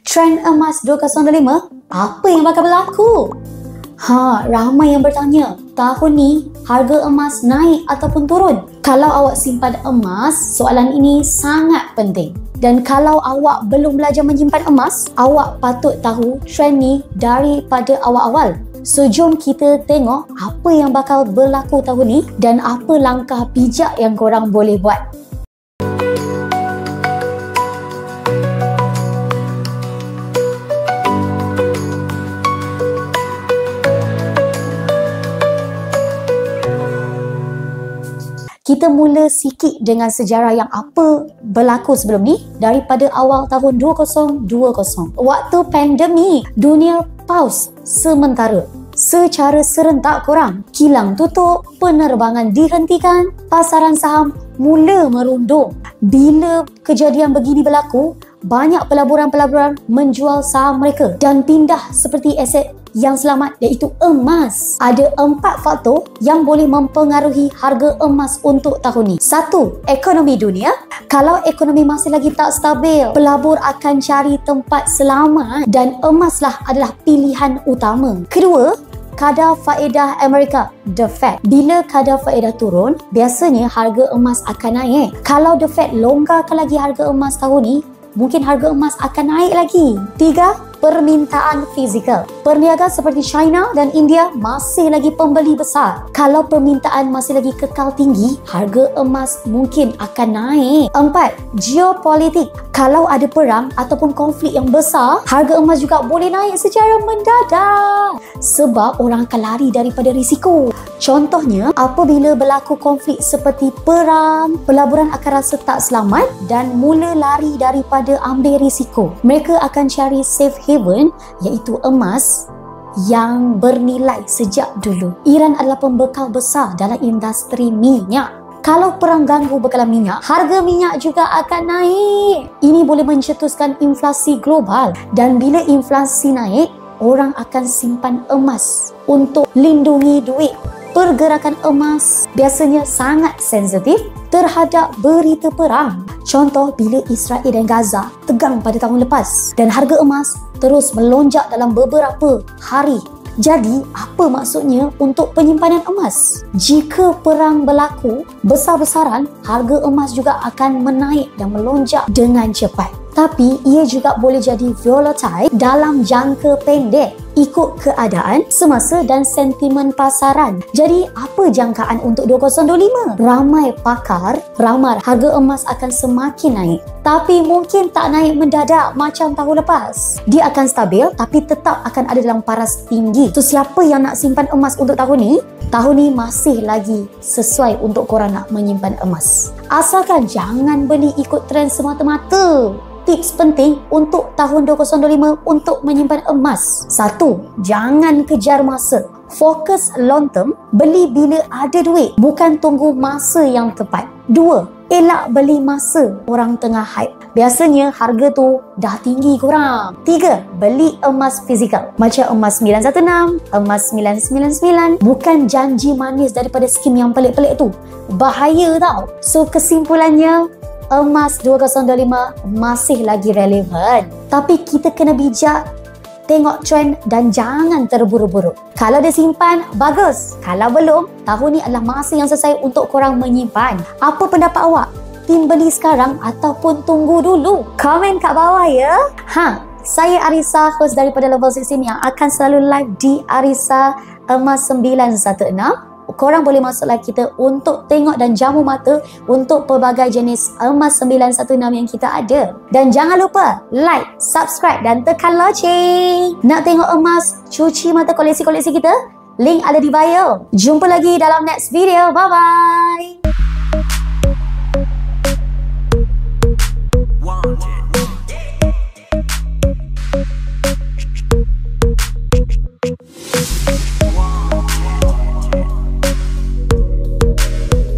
Trend emas 2025, apa yang bakal berlaku? Ramai yang bertanya, tahun ni harga emas naik ataupun turun? Kalau awak simpan emas, soalan ini sangat penting. Dan kalau awak belum belajar menyimpan emas, awak patut tahu trend ni daripada awal-awal. So, jom kita tengok apa yang bakal berlaku tahun ni dan apa langkah bijak yang korang boleh buat. Kita mula sikit dengan sejarah yang apa berlaku sebelum ni daripada awal tahun 2020. Waktu pandemik, dunia pause sementara. Secara serentak korang, kilang tutup, penerbangan dihentikan, pasaran saham mula merundung. Bila kejadian begini berlaku, banyak pelaburan-pelaburan menjual saham mereka dan pindah seperti aset yang selamat, iaitu emas. Ada 4 faktor yang boleh mempengaruhi harga emas untuk tahun ni. 1. Ekonomi dunia. Kalau ekonomi masih lagi tak stabil, pelabur akan cari tempat selamat dan emaslah adalah pilihan utama. Kedua, kadar faedah Amerika, The Fed. Bila kadar faedah turun, biasanya harga emas akan naik. Kalau The Fed longgarkan lagi harga emas tahun ni, mungkin harga emas akan naik lagi. 3. Permintaan fizikal. Perniagaan seperti China dan India masih lagi pembeli besar. Kalau permintaan masih lagi kekal tinggi, harga emas mungkin akan naik. 4. Geopolitik. Kalau ada perang ataupun konflik yang besar, harga emas juga boleh naik secara mendadak. Sebab orang akan lari daripada risiko. Contohnya, apabila berlaku konflik seperti perang, pelaburan akan rasa tak selamat dan mula lari daripada ambil risiko. Mereka akan cari safe haven, iaitu emas yang bernilai sejak dulu. Iran adalah pembekal besar dalam industri minyak. Kalau perang ganggu bekalan minyak, harga minyak juga akan naik. Ini boleh mencetuskan inflasi global, dan bila inflasi naik, orang akan simpan emas untuk lindungi duit. Pergerakan emas biasanya sangat sensitif terhadap berita perang. Contoh, bila Israel dan Gaza tegang pada tahun lepas dan harga emas terus melonjak dalam beberapa hari. Jadi, apa maksudnya untuk penyimpanan emas? Jika perang berlaku besar-besaran, harga emas juga akan menaik dan melonjak dengan cepat. Tapi, ia juga boleh jadi volatile dalam jangka pendek, ikut keadaan semasa dan sentimen pasaran. Jadi, apa jangkaan untuk 2025? Ramai pakar ramai harga emas akan semakin naik. Tapi mungkin tak naik mendadak macam tahun lepas. Dia akan stabil tapi tetap akan ada dalam paras tinggi. So, siapa yang nak simpan emas untuk tahun ni? Tahun ni masih lagi sesuai untuk korang nak menyimpan emas. Asalkan jangan beli ikut trend semata-mata. Tips penting untuk tahun 2025 untuk menyimpan emas. 1. Jangan kejar masa. Fokus long term, beli bila ada duit, bukan tunggu masa yang tepat. 2. Elak beli masa orang tengah hype. Biasanya harga tu dah tinggi korang. 3. Beli emas fizikal. Macam emas 916, emas 999. Bukan janji manis daripada skim yang pelik-pelik tu. Bahaya tau. So, kesimpulannya, emas 2025 masih lagi relevan. Tapi kita kena bijak, tengok trend dan jangan terburu-buru. Kalau dia simpan, bagus. Kalau belum, tahun ni adalah masa yang sesuai untuk korang menyimpan. Apa pendapat awak? Tim beli sekarang ataupun tunggu dulu? Komen kat bawah ya. Saya Arissa, host daripada Level 16 yang akan selalu live di Arissa Emas 916. Korang boleh masuk live kita untuk tengok dan jamu mata untuk pelbagai jenis emas 916 yang kita ada. Dan jangan lupa like, subscribe dan tekan loceng. Nak tengok emas, cuci mata koleksi-koleksi kita? Link ada di bio. Jumpa lagi dalam next video. Bye-bye.